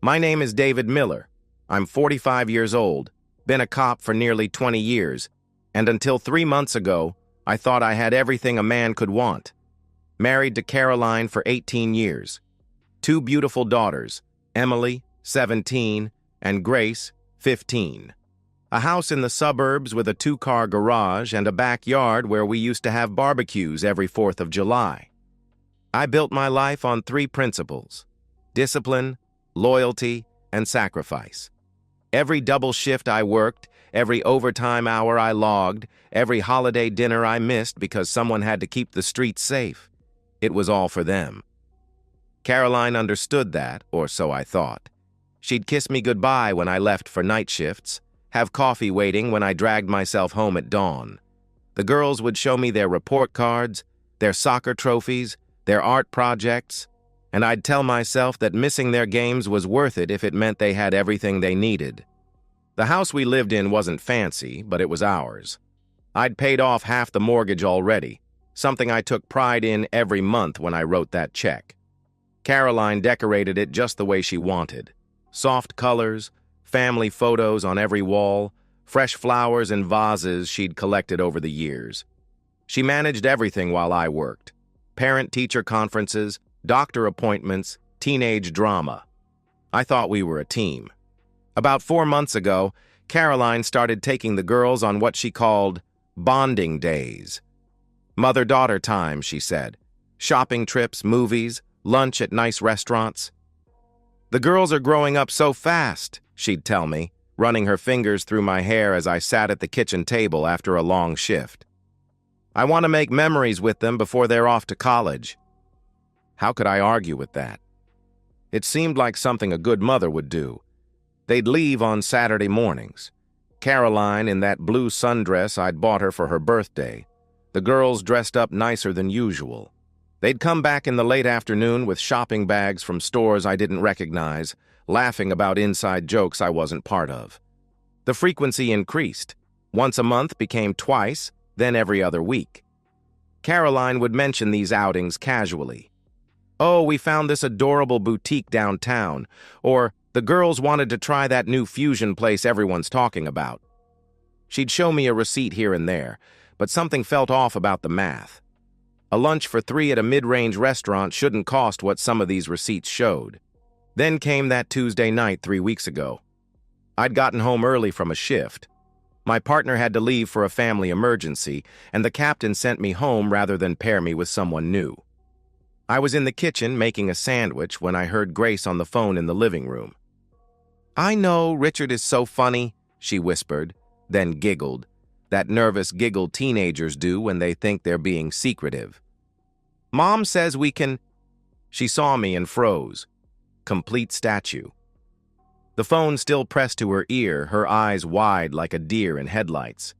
My name is David Miller. I'm 45 years old, been a cop for nearly 20 years, and until 3 months ago, I thought I had everything a man could want. Married to Caroline for 18 years. 2 beautiful daughters, Emily, 17, and Grace, 15. A house in the suburbs with a 2-car garage and a backyard where we used to have barbecues every 4th of July. I built my life on 3 principles: discipline, loyalty, and sacrifice. Every double shift I worked, every overtime hour I logged, every holiday dinner I missed because someone had to keep the streets safe. It was all for them. Caroline understood that, or so I thought. She'd kiss me goodbye when I left for night shifts, have coffee waiting when I dragged myself home at dawn. The girls would show me their report cards, their soccer trophies, their art projects, and I'd tell myself that missing their games was worth it if it meant they had everything they needed. The house we lived in wasn't fancy, but it was ours. I'd paid off half the mortgage already, something I took pride in every month when I wrote that check. Caroline decorated it just the way she wanted. Soft colors, family photos on every wall, fresh flowers in vases she'd collected over the years. She managed everything while I worked. Parent-teacher conferences, doctor appointments, teenage drama. I thought we were a team. About 4 months ago, Caroline started taking the girls on what she called bonding days. Mother-daughter time, she said. Shopping trips, movies, lunch at nice restaurants. The girls are growing up so fast, she'd tell me, running her fingers through my hair as I sat at the kitchen table after a long shift. I want to make memories with them before they're off to college. How could I argue with that? It seemed like something a good mother would do. They'd leave on Saturday mornings. Caroline in that blue sundress I'd bought her for her birthday. The girls dressed up nicer than usual. They'd come back in the late afternoon with shopping bags from stores I didn't recognize, laughing about inside jokes I wasn't part of. The frequency increased. Once a month became twice, then every other week. Caroline would mention these outings casually. Oh, we found this adorable boutique downtown, or the girls wanted to try that new fusion place everyone's talking about. She'd show me a receipt here and there, but something felt off about the math. A lunch for 3 at a mid-range restaurant shouldn't cost what some of these receipts showed. Then came that Tuesday night 3 weeks ago. I'd gotten home early from a shift. My partner had to leave for a family emergency, and the captain sent me home rather than pair me with someone new. I was in the kitchen making a sandwich when I heard Grace on the phone in the living room. "I know, Richard is so funny," she whispered, then giggled, that nervous giggle teenagers do when they think they're being secretive. "Mom says we can—" She saw me and froze. Complete statue. The phone still pressed to her ear, her eyes wide like a deer in headlights.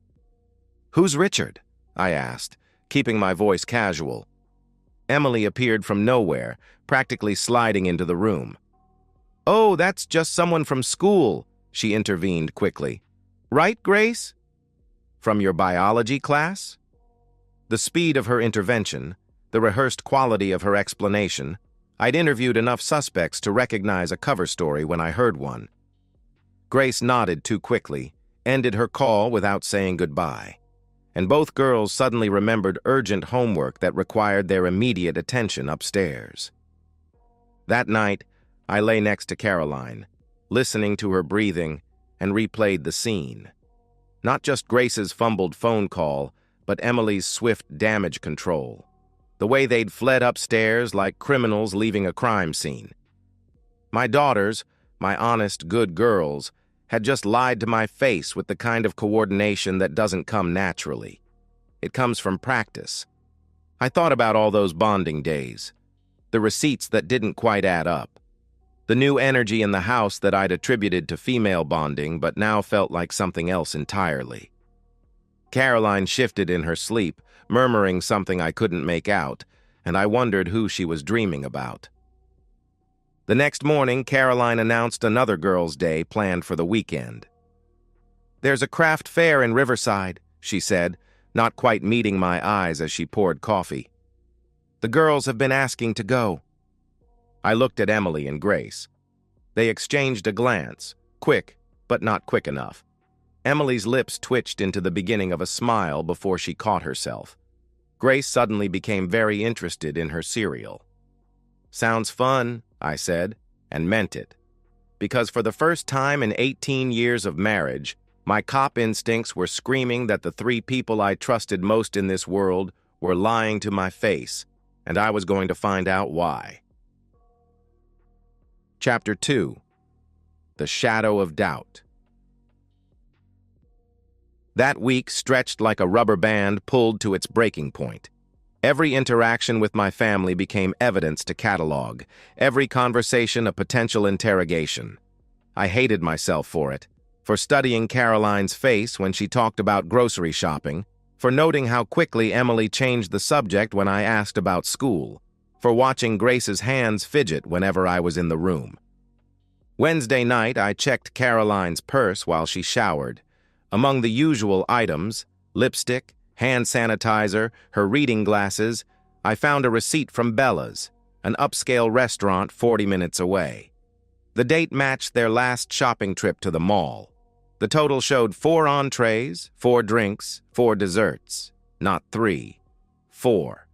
"Who's Richard?" I asked, keeping my voice casual. Emily appeared from nowhere, practically sliding into the room. "Oh, that's just someone from school," she intervened quickly. "Right, Grace? From your biology class?" The speed of her intervention, the rehearsed quality of her explanation, I'd interviewed enough suspects to recognize a cover story when I heard one. Grace nodded too quickly, ended her call without saying goodbye, and both girls suddenly remembered urgent homework that required their immediate attention upstairs. That night, I lay next to Caroline, listening to her breathing, and replayed the scene. Not just Grace's fumbled phone call, but Emily's swift damage control. The way they'd fled upstairs like criminals leaving a crime scene. My daughters, my honest, good girls, had just lied to my face with the kind of coordination that doesn't come naturally. It comes from practice. I thought about all those bonding days, the receipts that didn't quite add up, the new energy in the house that I'd attributed to female bonding but now felt like something else entirely. Caroline shifted in her sleep, murmuring something I couldn't make out, and I wondered who she was dreaming about. The next morning, Caroline announced another girls' day planned for the weekend. "There's a craft fair in Riverside," she said, not quite meeting my eyes as she poured coffee. "The girls have been asking to go." I looked at Emily and Grace. They exchanged a glance, quick, but not quick enough. Emily's lips twitched into the beginning of a smile before she caught herself. Grace suddenly became very interested in her cereal. "Sounds fun," I said, and meant it. Because for the first time in 18 years of marriage, my cop instincts were screaming that the three people I trusted most in this world were lying to my face, and I was going to find out why. Chapter 2. The Shadow of Doubt. That week stretched like a rubber band pulled to its breaking point. Every interaction with my family became evidence to catalog, every conversation a potential interrogation. I hated myself for it, for studying Caroline's face when she talked about grocery shopping, for noting how quickly Emily changed the subject when I asked about school, for watching Grace's hands fidget whenever I was in the room. Wednesday night, I checked Caroline's purse while she showered. Among the usual items, lipstick, hand sanitizer, her reading glasses, I found a receipt from Bella's, an upscale restaurant 40 minutes away. The date matched their last shopping trip to the mall. The total showed 4 entrees, 4 drinks, 4 desserts. Not 3, 4.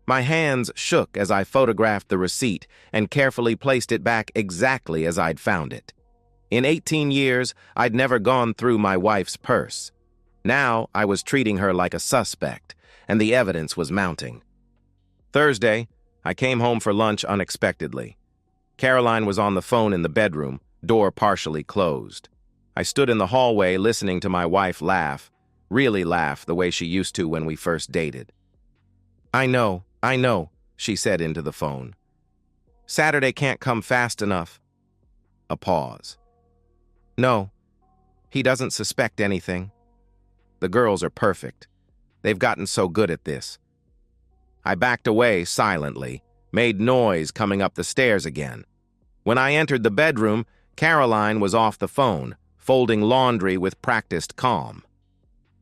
My hands shook as I photographed the receipt and carefully placed it back exactly as I'd found it. In 18 years, I'd never gone through my wife's purse. Now, I was treating her like a suspect, and the evidence was mounting. Thursday, I came home for lunch unexpectedly. Caroline was on the phone in the bedroom, door partially closed. I stood in the hallway listening to my wife laugh, really laugh the way she used to when we first dated. I know, she said into the phone. Saturday can't come fast enough." A pause. "No, he doesn't suspect anything. The girls are perfect. They've gotten so good at this." I backed away silently, made noise coming up the stairs again. When I entered the bedroom, Caroline was off the phone, folding laundry with practiced calm.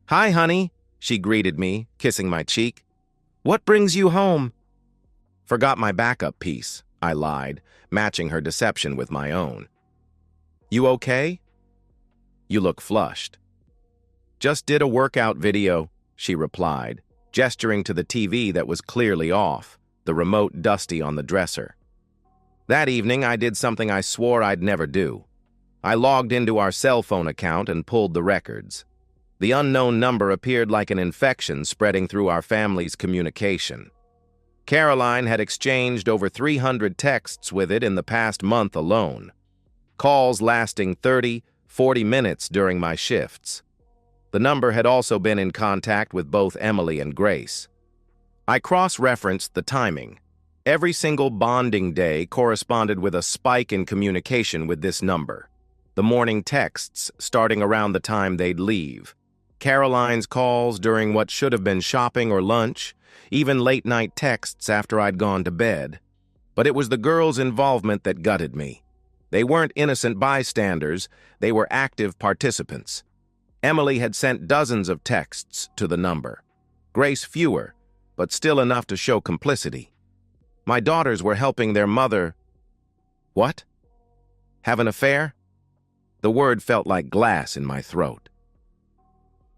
"Hi, honey," she greeted me, kissing my cheek. "What brings you home?" "Forgot my backup piece," I lied, matching her deception with my own. "You okay?" "You look flushed." "Just did a workout video," she replied, gesturing to the TV that was clearly off, the remote dusty on the dresser. That evening, I did something I swore I'd never do. I logged into our cell phone account and pulled the records. The unknown number appeared like an infection spreading through our family's communication. Caroline had exchanged over 300 texts with it in the past month alone. Calls lasting 30, 40 minutes during my shifts. The number had also been in contact with both Emily and Grace. I cross-referenced the timing. Every single bonding day corresponded with a spike in communication with this number. The morning texts starting around the time they'd leave. Caroline's calls during what should have been shopping or lunch, even late-night texts after I'd gone to bed. But it was the girls' involvement that gutted me. They weren't innocent bystanders, they were active participants. Emily had sent dozens of texts to the number. Grace fewer, but still enough to show complicity. My daughters were helping their mother... What? Have an affair? The word felt like glass in my throat.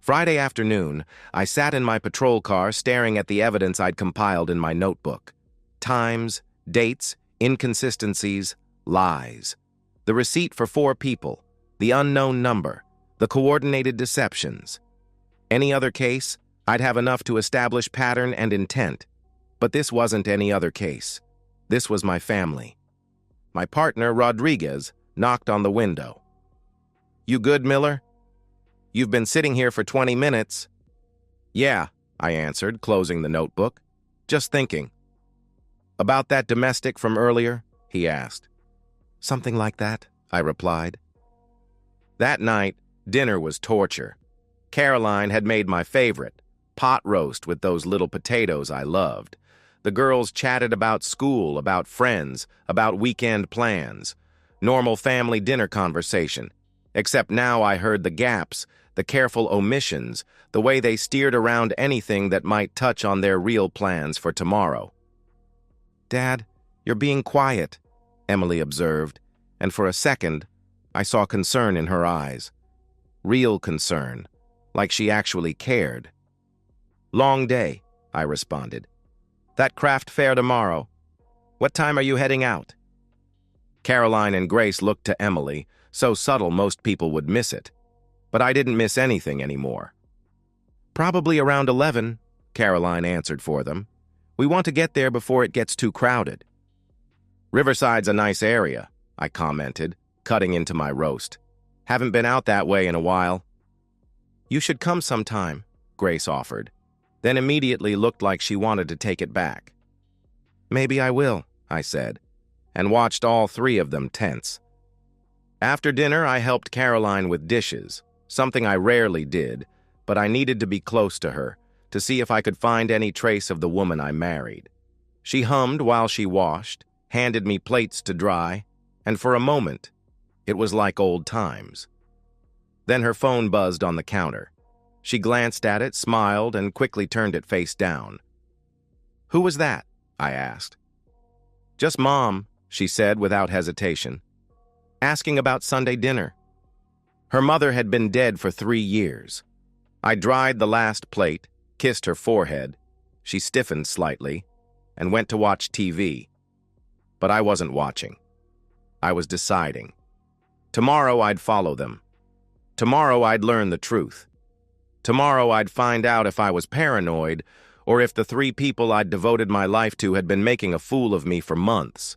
Friday afternoon, I sat in my patrol car staring at the evidence I'd compiled in my notebook. Times, dates, inconsistencies, lies. The receipt for 4 people, the unknown number, the coordinated deceptions. Any other case, I'd have enough to establish pattern and intent. But this wasn't any other case. This was my family. My partner, Rodriguez, knocked on the window. "You good, Miller? You've been sitting here for 20 minutes. "Yeah," I answered, closing the notebook. "Just thinking." "About that domestic from earlier?" he asked. "Something like that," I replied. That night, dinner was torture. Caroline had made my favorite, pot roast with those little potatoes I loved. The girls chatted about school, about friends, about weekend plans. Normal family dinner conversation. Except now I heard the gaps, the careful omissions, the way they steered around anything that might touch on their real plans for tomorrow. "Dad, you're being quiet," Emily observed. and for a second, I saw concern in her eyes. Real concern, like she actually cared. "Long day," I responded. "That craft fair tomorrow. What time are you heading out?" Caroline and Grace looked to Emily, so subtle most people would miss it. But I didn't miss anything anymore. "Probably around 11, Caroline answered for them. "We want to get there before it gets too crowded." "Riverside's a nice area," I commented, cutting into my roast. "Haven't been out that way in a while." "You should come sometime," Grace offered, then immediately looked like she wanted to take it back. "Maybe I will," I said, and watched all three of them tense. After dinner, I helped Caroline with dishes, something I rarely did, but I needed to be close to her to see if I could find any trace of the woman I married. She hummed while she washed, handed me plates to dry, and for a moment, it was like old times. Then her phone buzzed on the counter. She glanced at it, smiled, and quickly turned it face down. "Who was that?" I asked. "Just Mom," she said without hesitation. "Asking about Sunday dinner." Her mother had been dead for 3 years. I dried the last plate, kissed her forehead. She stiffened slightly, and went to watch TV. But I wasn't watching. I was deciding. Tomorrow I'd follow them. Tomorrow I'd learn the truth. Tomorrow I'd find out if I was paranoid or if the 3 people I'd devoted my life to had been making a fool of me for months.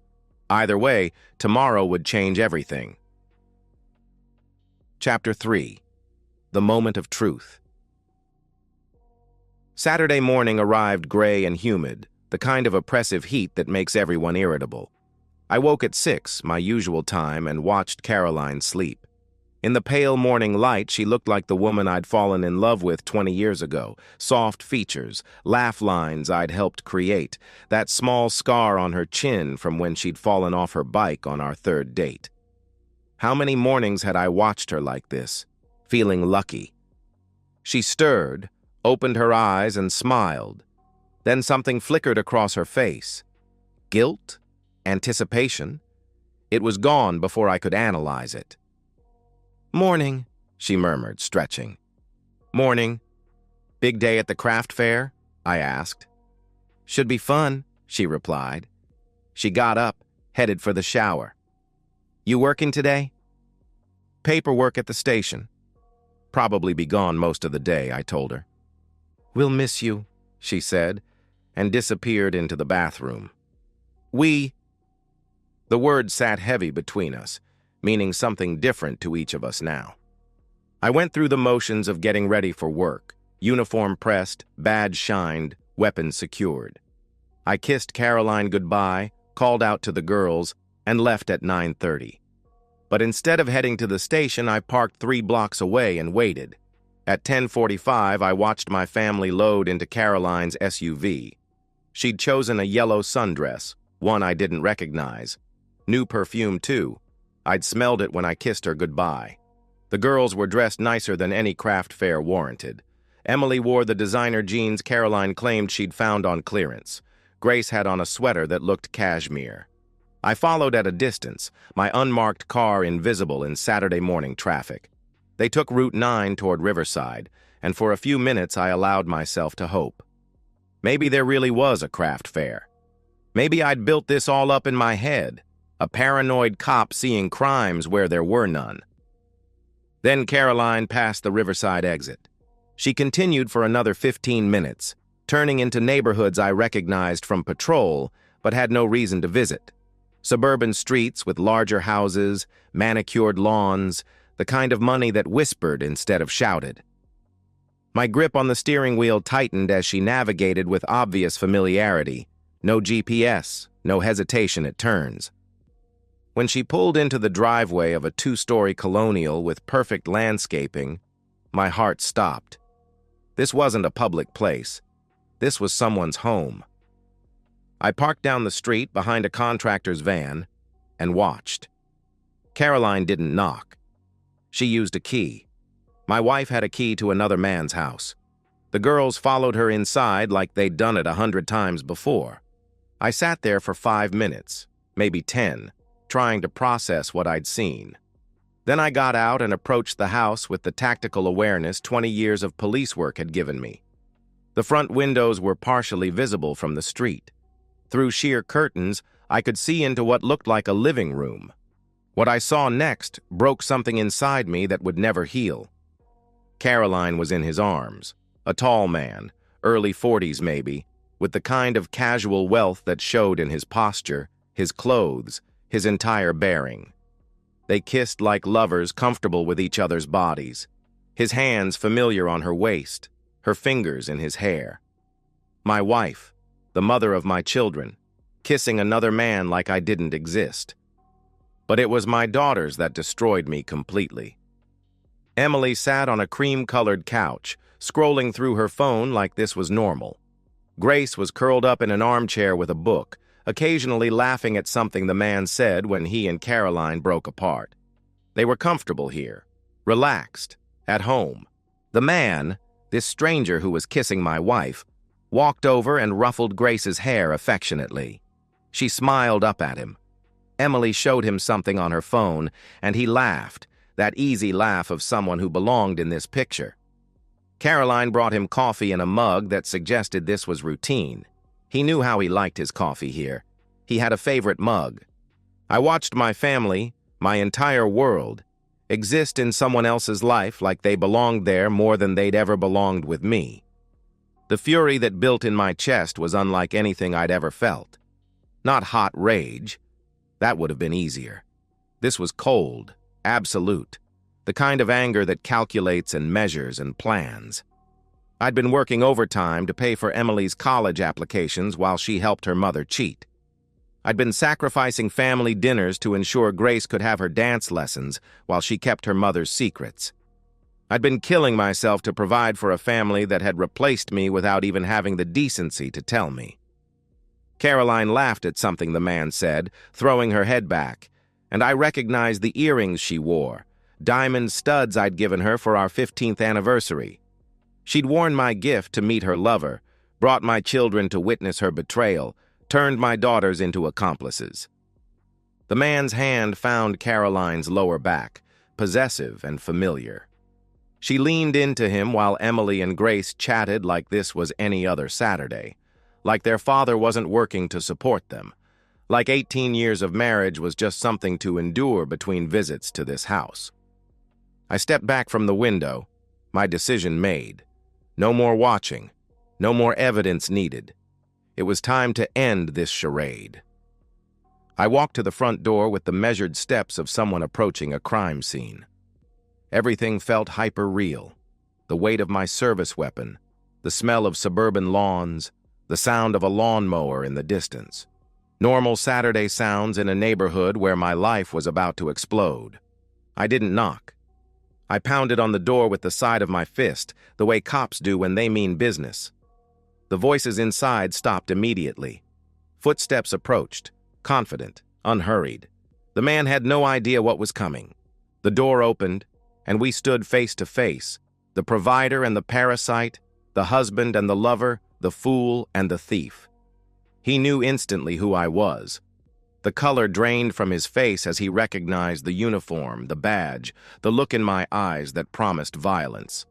Either way, tomorrow would change everything. Chapter 3. The Moment of Truth. Saturday morning arrived gray and humid, the kind of oppressive heat that makes everyone irritable. I woke at 6, my usual time, and watched Caroline sleep. In the pale morning light, she looked like the woman I'd fallen in love with 20 years ago. Soft features, laugh lines I'd helped create, that small scar on her chin from when she'd fallen off her bike on our 3rd date. How many mornings had I watched her like this, feeling lucky? She stirred, opened her eyes, and smiled. Then something flickered across her face. Guilt? Anticipation? It was gone before I could analyze it. "Morning," she murmured, stretching. "Morning. Big day at the craft fair?" I asked. "Should be fun," she replied. She got up, headed for the shower. "You working today?" "Paperwork at the station." "Probably be gone most of the day," I told her. "We'll miss you," she said, and disappeared into the bathroom. The word sat heavy between us, meaning something different to each of us now. I went through the motions of getting ready for work, uniform pressed, badge shined, weapons secured. I kissed Caroline goodbye, called out to the girls, and left at 9:30. But instead of heading to the station, I parked 3 blocks away and waited. At 10:45, I watched my family load into Caroline's SUV. She'd chosen a yellow sundress, one I didn't recognize. New perfume, too. I'd smelled it when I kissed her goodbye. The girls were dressed nicer than any craft fair warranted. Emily wore the designer jeans Caroline claimed she'd found on clearance. Grace had on a sweater that looked cashmere. I followed at a distance, my unmarked car invisible in Saturday morning traffic. They took Route 9 toward Riverside, and for a few minutes I allowed myself to hope. Maybe there really was a craft fair. Maybe I'd built this all up in my head, a paranoid cop seeing crimes where there were none. Then Caroline passed the Riverside exit. She continued for another 15 minutes, turning into neighborhoods I recognized from patrol, but had no reason to visit. Suburban streets with larger houses, manicured lawns, the kind of money that whispered instead of shouted. My grip on the steering wheel tightened as she navigated with obvious familiarity. No GPS, no hesitation at turns. When she pulled into the driveway of a 2-story colonial with perfect landscaping, my heart stopped. This wasn't a public place. This was someone's home. I parked down the street behind a contractor's van and watched. Caroline didn't knock. She used a key. My wife had a key to another man's house. The girls followed her inside like they'd done it 100 times before. I sat there for 5 minutes, maybe 10, trying to process what I'd seen. Then I got out and approached the house with the tactical awareness 20 years of police work had given me. The front windows were partially visible from the street. Through sheer curtains, I could see into what looked like a living room. What I saw next broke something inside me that would never heal. Caroline was in his arms, a tall man, early 40s maybe, with the kind of casual wealth that showed in his posture, his clothes, his entire bearing. They kissed like lovers comfortable with each other's bodies, his hands familiar on her waist, her fingers in his hair. My wife, the mother of my children, kissing another man like I didn't exist. But it was my daughters that destroyed me completely. Emily sat on a cream-colored couch, scrolling through her phone like this was normal. Grace was curled up in an armchair with a book, occasionally laughing at something the man said when he and Caroline broke apart. They were comfortable here, relaxed, at home. The man, this stranger who was kissing my wife, walked over and ruffled Grace's hair affectionately. She smiled up at him. Emily showed him something on her phone, and he laughed, that easy laugh of someone who belonged in this picture. Caroline brought him coffee in a mug that suggested this was routine. He knew how he liked his coffee here. He had a favorite mug. I watched my family, my entire world, exist in someone else's life like they belonged there more than they'd ever belonged with me. The fury that built in my chest was unlike anything I'd ever felt. Not hot rage. That would have been easier. This was cold, absolute, the kind of anger that calculates and measures and plans. I'd been working overtime to pay for Emily's college applications while she helped her mother cheat. I'd been sacrificing family dinners to ensure Grace could have her dance lessons while she kept her mother's secrets. I'd been killing myself to provide for a family that had replaced me without even having the decency to tell me. Caroline laughed at something the man said, throwing her head back, and I recognized the earrings she wore, diamond studs I'd given her for our 15th anniversary. She'd worn my gift to meet her lover, brought my children to witness her betrayal, turned my daughters into accomplices. The man's hand found Caroline's lower back, possessive and familiar. She leaned into him while Emily and Grace chatted like this was any other Saturday, like their father wasn't working to support them, like 18 years of marriage was just something to endure between visits to this house. I stepped back from the window, my decision made. No more watching, no more evidence needed. It was time to end this charade. I walked to the front door with the measured steps of someone approaching a crime scene. Everything felt hyper-real. The weight of my service weapon, the smell of suburban lawns, the sound of a lawnmower in the distance. Normal Saturday sounds in a neighborhood where my life was about to explode. I didn't knock. I pounded on the door with the side of my fist, the way cops do when they mean business. The voices inside stopped immediately. Footsteps approached, confident, unhurried. The man had no idea what was coming. The door opened, and we stood face to face, the provider and the parasite, the husband and the lover, the fool and the thief. He knew instantly who I was. The color drained from his face as he recognized the uniform, the badge, the look in my eyes that promised violence.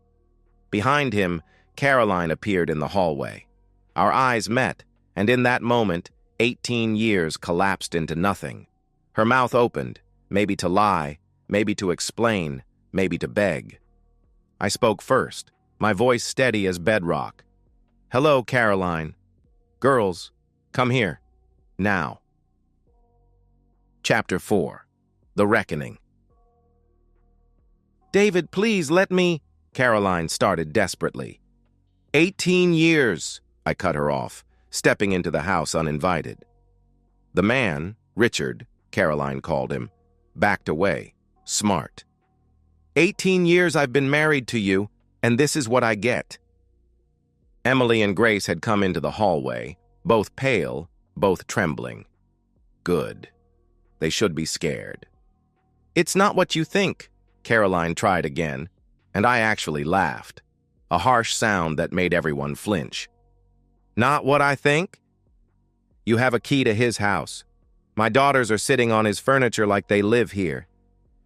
Behind him, Caroline appeared in the hallway. Our eyes met, and in that moment, 18 years collapsed into nothing. Her mouth opened, maybe to lie, maybe to explain, maybe to beg. I spoke first, my voice steady as bedrock. "Hello, Caroline. Girls, come here. Now." Chapter 4. The Reckoning. "David, please let me," Caroline started desperately. 18 years, I cut her off, stepping into the house uninvited. The man, Richard, Caroline called him, backed away, smart. 18 years I've been married to you, and this is what I get." Emily and Grace had come into the hallway, both pale, both trembling. Good. They should be scared. "It's not what you think," Caroline tried again, and I actually laughed, a harsh sound that made everyone flinch. "Not what I think? You have a key to his house. My daughters are sitting on his furniture like they live here.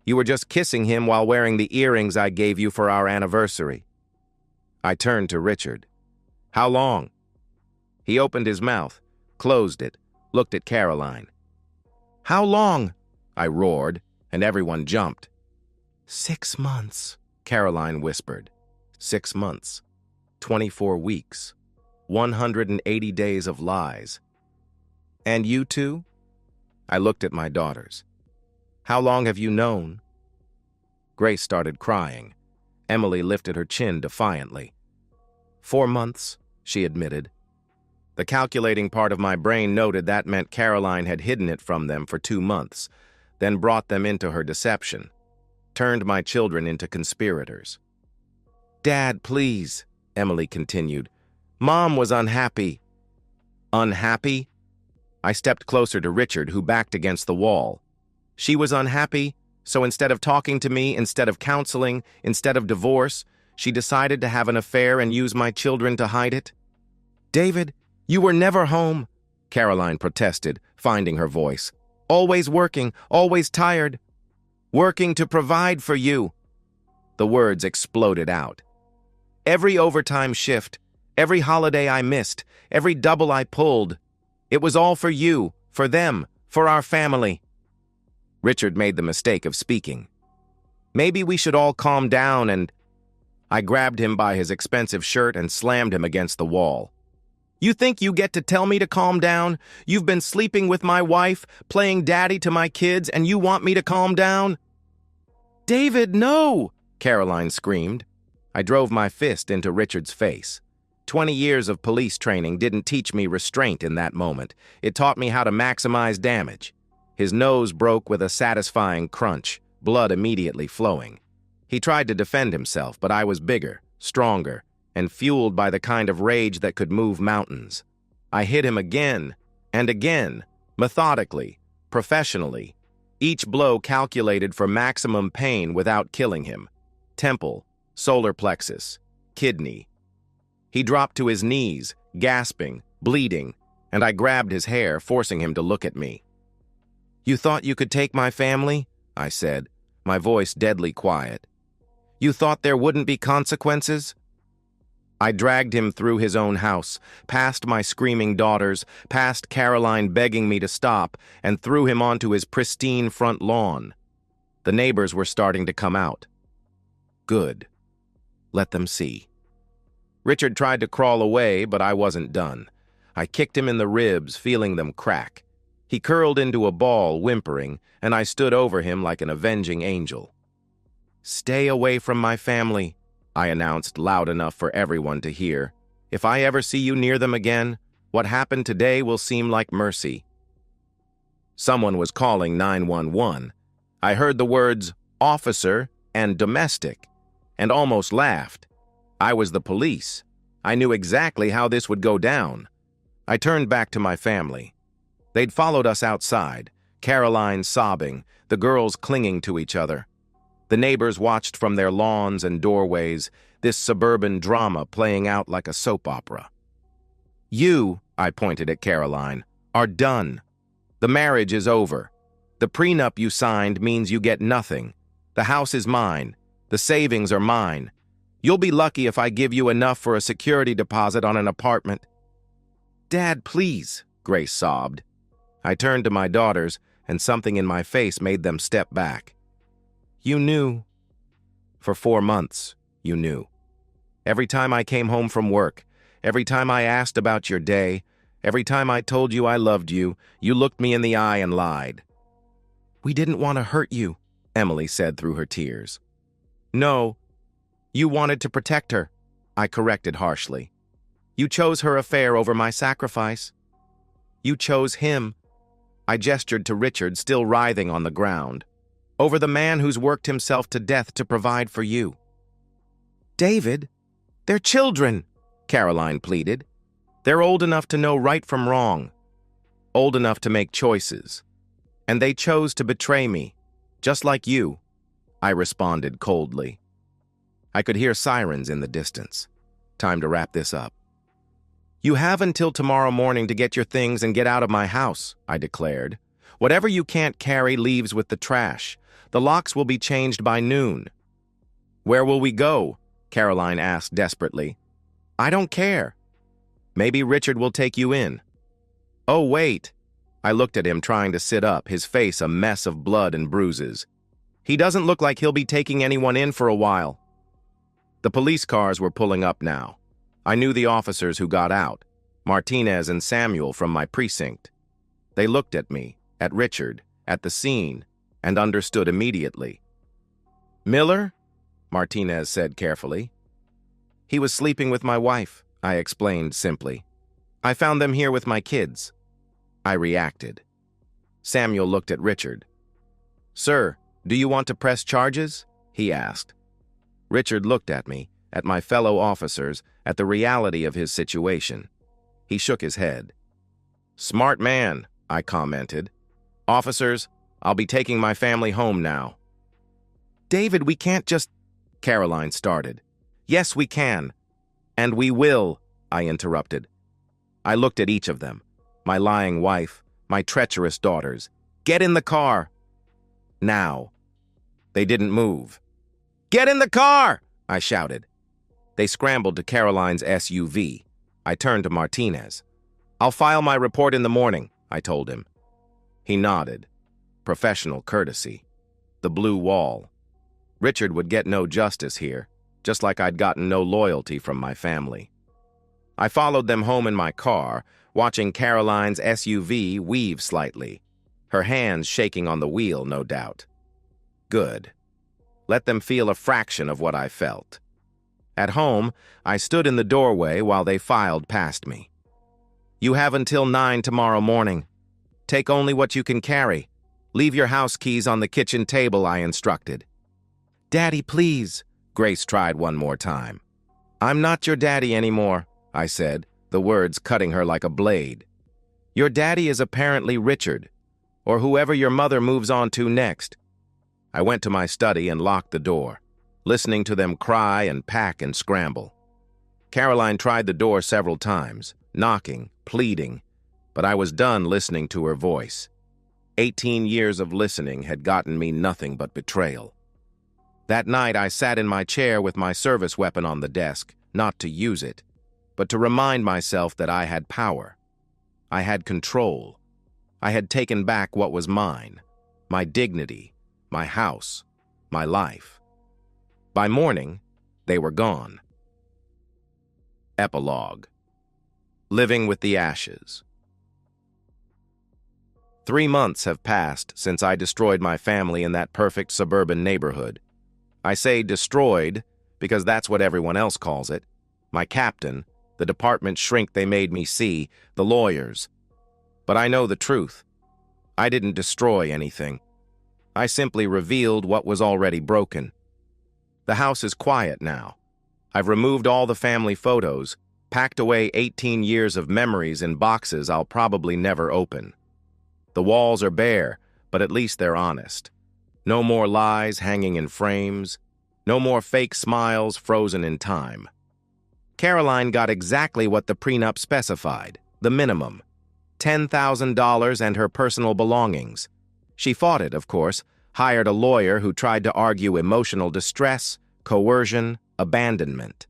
You were just kissing him while wearing the earrings I gave you for our anniversary." I turned to Richard. "How long?" He opened his mouth, closed it, looked at Caroline. "How long?" I roared, and everyone jumped. 6 months, Caroline whispered. 6 months. 24 weeks. 180 days of lies. "And you two?" I looked at my daughters. "How long have you known?" Grace started crying. Emily lifted her chin defiantly. 4 months, she admitted. The calculating part of my brain noted that meant Caroline had hidden it from them for 2 months, then brought them into her deception, turned my children into conspirators. "Dad, please," Emily continued. "Mom was unhappy." "Unhappy?" I stepped closer to Richard, who backed against the wall. "She was unhappy, so instead of talking to me, instead of counseling, instead of divorce, she decided to have an affair and use my children to hide it?" "David, you were never home," Caroline protested, finding her voice. "Always working, always tired. Working to provide for you." The words exploded out. "Every overtime shift, every holiday I missed, every double I pulled. It was all for you, for them, for our family." Richard made the mistake of speaking. "Maybe we should all calm down and—" I grabbed him by his expensive shirt and slammed him against the wall. "You think you get to tell me to calm down? You've been sleeping with my wife, playing daddy to my kids, and you want me to calm down?" "David, no!" Caroline screamed. I drove my fist into Richard's face. 20 years of police training didn't teach me restraint in that moment. It taught me how to maximize damage. His nose broke with a satisfying crunch, blood immediately flowing. He tried to defend himself, but I was bigger, stronger, and fueled by the kind of rage that could move mountains. I hit him again and again, methodically, professionally, each blow calculated for maximum pain without killing him. Temple, solar plexus, kidney. He dropped to his knees, gasping, bleeding, and I grabbed his hair, forcing him to look at me. "You thought you could take my family?" I said, my voice deadly quiet. "You thought there wouldn't be consequences?" I dragged him through his own house, past my screaming daughters, past Caroline begging me to stop, and threw him onto his pristine front lawn. The neighbors were starting to come out. Good. Let them see. Richard tried to crawl away, but I wasn't done. I kicked him in the ribs, feeling them crack. He curled into a ball, whimpering, and I stood over him like an avenging angel. "Stay away from my family," I announced loud enough for everyone to hear. "If I ever see you near them again, what happened today will seem like mercy." Someone was calling 911. I heard the words "officer" and "domestic," and almost laughed. I was the police. I knew exactly how this would go down. I turned back to my family. They'd followed us outside, Caroline sobbing, the girls clinging to each other. The neighbors watched from their lawns and doorways, this suburban drama playing out like a soap opera. "You," I pointed at Caroline, "are done. The marriage is over. The prenup you signed means you get nothing. The house is mine. The savings are mine. You'll be lucky if I give you enough for a security deposit on an apartment." "Dad, please," Grace sobbed. I turned to my daughters, and something in my face made them step back. "You knew. For 4 months, you knew. Every time I came home from work, every time I asked about your day, every time I told you I loved you, you looked me in the eye and lied." "We didn't want to hurt you," Emily said through her tears. "No. You wanted to protect her," I corrected harshly. "You chose her affair over my sacrifice. You chose him." I gestured to Richard, still writhing on the ground. "Over the man who's worked himself to death to provide for you." "David, they're children," Caroline pleaded. "They're old enough to know right from wrong, old enough to make choices. And they chose to betray me, just like you," I responded coldly. I could hear sirens in the distance. Time to wrap this up. "You have until tomorrow morning to get your things and get out of my house," I declared. Whatever you can't carry leaves with the trash. The locks will be changed by noon." "Where will we go?" Caroline asked desperately. "I don't care." "Maybe Richard will take you in." "Oh, wait." I looked at him trying to sit up, his face a mess of blood and bruises. "He doesn't look like he'll be taking anyone in for a while." The police cars were pulling up now. I knew the officers who got out, Martinez and Samuel from my precinct. They looked at me, at Richard, at the scene, and understood immediately. "Miller?" Martinez said carefully. "He was sleeping with my wife," I explained simply. "I found them here with my kids." I reacted. Samuel looked at Richard. "Sir, do you want to press charges?" he asked. Richard looked at me, at my fellow officers, at the reality of his situation. He shook his head. "Smart man," I commented. "Officers, I'll be taking my family home now." "David, we can't just—" Caroline started. "Yes, we can. And we will," I interrupted. I looked at each of them, my lying wife, my treacherous daughters. "Get in the car." Now. They didn't move. "Get in the car!" I shouted. They scrambled to Caroline's SUV. I turned to Martinez. "I'll file my report in the morning," I told him. He nodded. Professional courtesy. The blue wall. Richard would get no justice here, just like I'd gotten no loyalty from my family. I followed them home in my car, watching Caroline's SUV weave slightly, her hands shaking on the wheel, no doubt. Good. Let them feel a fraction of what I felt. At home, I stood in the doorway while they filed past me. "You have until 9 tomorrow morning. Take only what you can carry. Leave your house keys on the kitchen table," I instructed. "Daddy, please," Grace tried one more time. "I'm not your daddy anymore," I said, the words cutting her like a blade. "Your daddy is apparently Richard, or whoever your mother moves on to next." I went to my study and locked the door, listening to them cry and pack and scramble. Caroline tried the door several times, knocking, pleading, but I was done listening to her voice. 18 years of listening had gotten me nothing but betrayal. That night I sat in my chair with my service weapon on the desk, not to use it, but to remind myself that I had power. I had control. I had taken back what was mine, my dignity, my house, my life. By morning, they were gone. Epilogue. Living with the ashes. 3 months have passed since I destroyed my family in that perfect suburban neighborhood. I say destroyed because that's what everyone else calls it. My captain, the department shrink they made me see, the lawyers. But I know the truth. I didn't destroy anything. I simply revealed what was already broken. The house is quiet now. I've removed all the family photos, packed away 18 years of memories in boxes I'll probably never open. The walls are bare, but at least they're honest. No more lies hanging in frames. No more fake smiles frozen in time. Caroline got exactly what the prenup specified, the minimum. $10,000 and her personal belongings. She fought it, of course, hired a lawyer who tried to argue emotional distress, coercion, abandonment.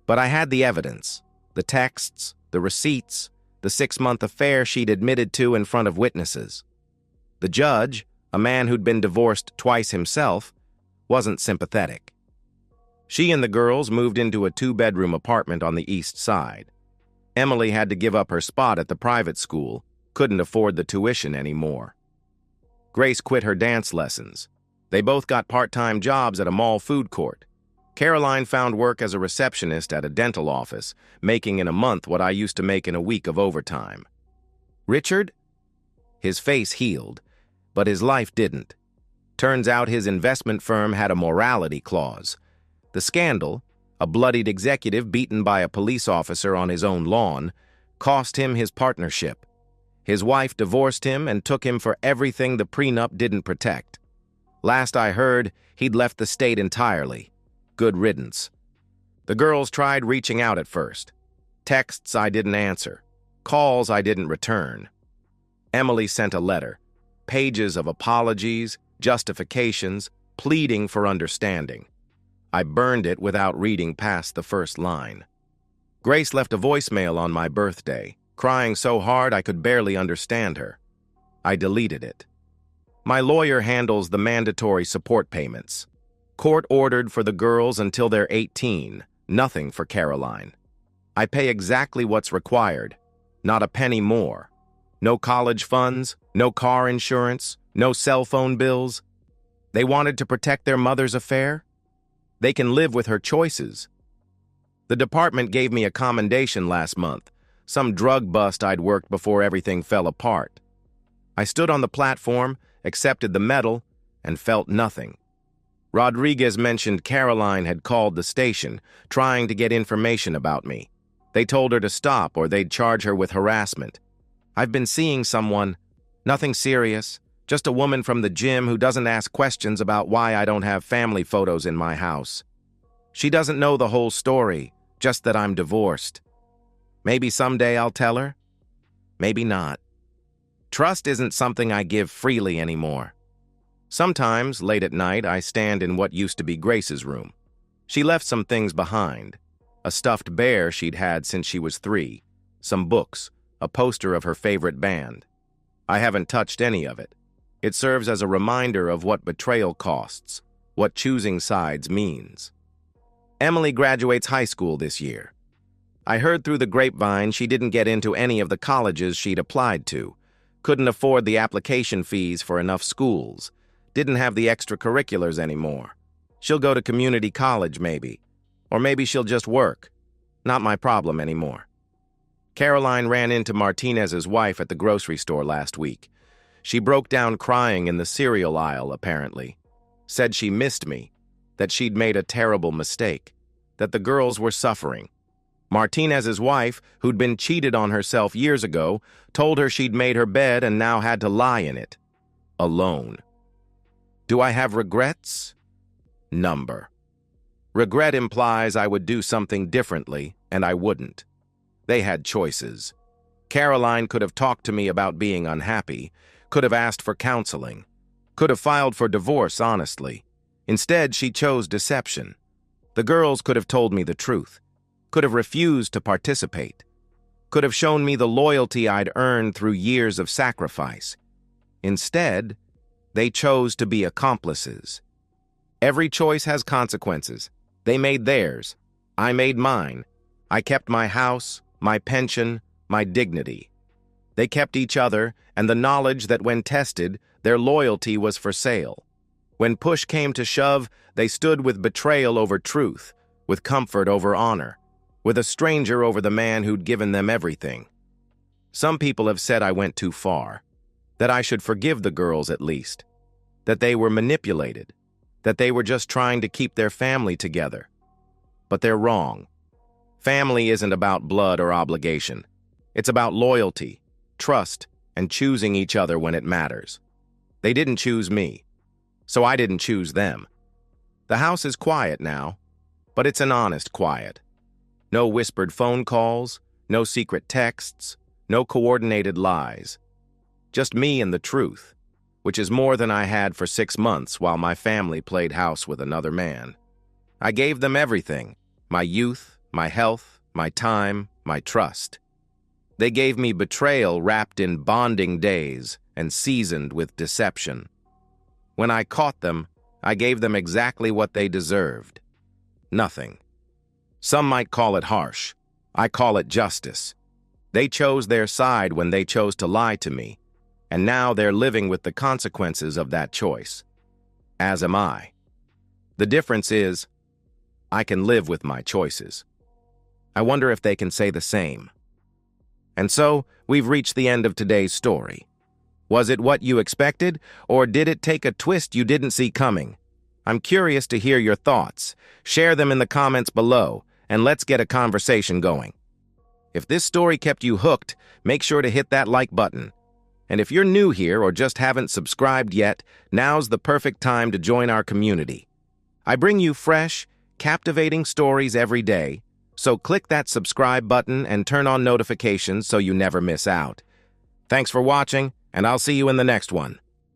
But I had the evidence, the texts, the receipts, the 6-month affair she'd admitted to in front of witnesses. The judge, a man who'd been divorced twice himself, wasn't sympathetic. She and the girls moved into a 2-bedroom apartment on the east side. Emily had to give up her spot at the private school, couldn't afford the tuition anymore. Grace quit her dance lessons. They both got part-time jobs at a mall food court. Caroline found work as a receptionist at a dental office, making in a month what I used to make in a week of overtime. Richard? His face healed, but his life didn't. Turns out his investment firm had a morality clause. The scandal, a bloodied executive beaten by a police officer on his own lawn, cost him his partnership. His wife divorced him and took him for everything the prenup didn't protect. Last I heard, he'd left the state entirely. Good riddance. The girls tried reaching out at first. Texts I didn't answer. Calls I didn't return. Emily sent a letter. pages of apologies, justifications, pleading for understanding. I burned it without reading past the first line. Grace left a voicemail on my birthday, crying so hard I could barely understand her. I deleted it. My lawyer handles the mandatory support payments. Court-ordered for the girls until they're 18, nothing for Caroline. I pay exactly what's required, not a penny more. No college funds, no car insurance, no cell phone bills. They wanted to protect their mother's affair? They can live with her choices. The department gave me a commendation last month, some drug bust I'd worked before everything fell apart. I stood on the platform, accepted the medal, and felt nothing. Rodriguez mentioned Caroline had called the station, trying to get information about me. They told her to stop or they'd charge her with harassment. I've been seeing someone, nothing serious, just a woman from the gym who doesn't ask questions about why I don't have family photos in my house. She doesn't know the whole story, just that I'm divorced. Maybe someday I'll tell her. Maybe not. Trust isn't something I give freely anymore. Sometimes, late at night, I stand in what used to be Grace's room. She left some things behind. A stuffed bear she'd had since she was 3, some books, a poster of her favorite band. I haven't touched any of it. It serves as a reminder of what betrayal costs, what choosing sides means. Emily graduates high school this year. I heard through the grapevine she didn't get into any of the colleges she'd applied to, couldn't afford the application fees for enough schools, didn't have the extracurriculars anymore. She'll go to community college maybe, or maybe she'll just work. Not my problem anymore. Caroline ran into Martinez's wife at the grocery store last week. She broke down crying in the cereal aisle, apparently. Said she missed me, that she'd made a terrible mistake, that the girls were suffering. Martinez's wife, who'd been cheated on herself years ago, told her she'd made her bed and now had to lie in it. Alone. Do I have regrets? Number. Regret implies I would do something differently, and I wouldn't. They had choices. Caroline could have talked to me about being unhappy, could have asked for counseling, could have filed for divorce honestly. Instead, she chose deception. The girls could have told me the truth, could have refused to participate, could have shown me the loyalty I'd earned through years of sacrifice. Instead, they chose to be accomplices. Every choice has consequences. They made theirs. I made mine. I kept my house, my pension, my dignity. They kept each other and the knowledge that when tested, their loyalty was for sale. When push came to shove, they stood with betrayal over truth, with comfort over honor, with a stranger over the man who'd given them everything. Some people have said I went too far, that I should forgive the girls at least, that they were manipulated, that they were just trying to keep their family together. But they're wrong. Family isn't about blood or obligation. It's about loyalty, trust, and choosing each other when it matters. They didn't choose me, so I didn't choose them. The house is quiet now, but it's an honest quiet. No whispered phone calls, no secret texts, no coordinated lies. Just me and the truth, which is more than I had for 6 months while my family played house with another man. I gave them everything, my youth, my health, my time, my trust. They gave me betrayal wrapped in bonding days and seasoned with deception. When I caught them, I gave them exactly what they deserved. Nothing. Some might call it harsh. I call it justice. They chose their side when they chose to lie to me, and now they're living with the consequences of that choice. As am I. The difference is, I can live with my choices. I wonder if they can say the same. And so, we've reached the end of today's story. Was it what you expected, or did it take a twist you didn't see coming? I'm curious to hear your thoughts. Share them in the comments below, and let's get a conversation going. If this story kept you hooked, make sure to hit that like button. And if you're new here or just haven't subscribed yet, now's the perfect time to join our community. I bring you fresh, captivating stories every day, so click that subscribe button and turn on notifications so you never miss out. Thanks for watching, and I'll see you in the next one.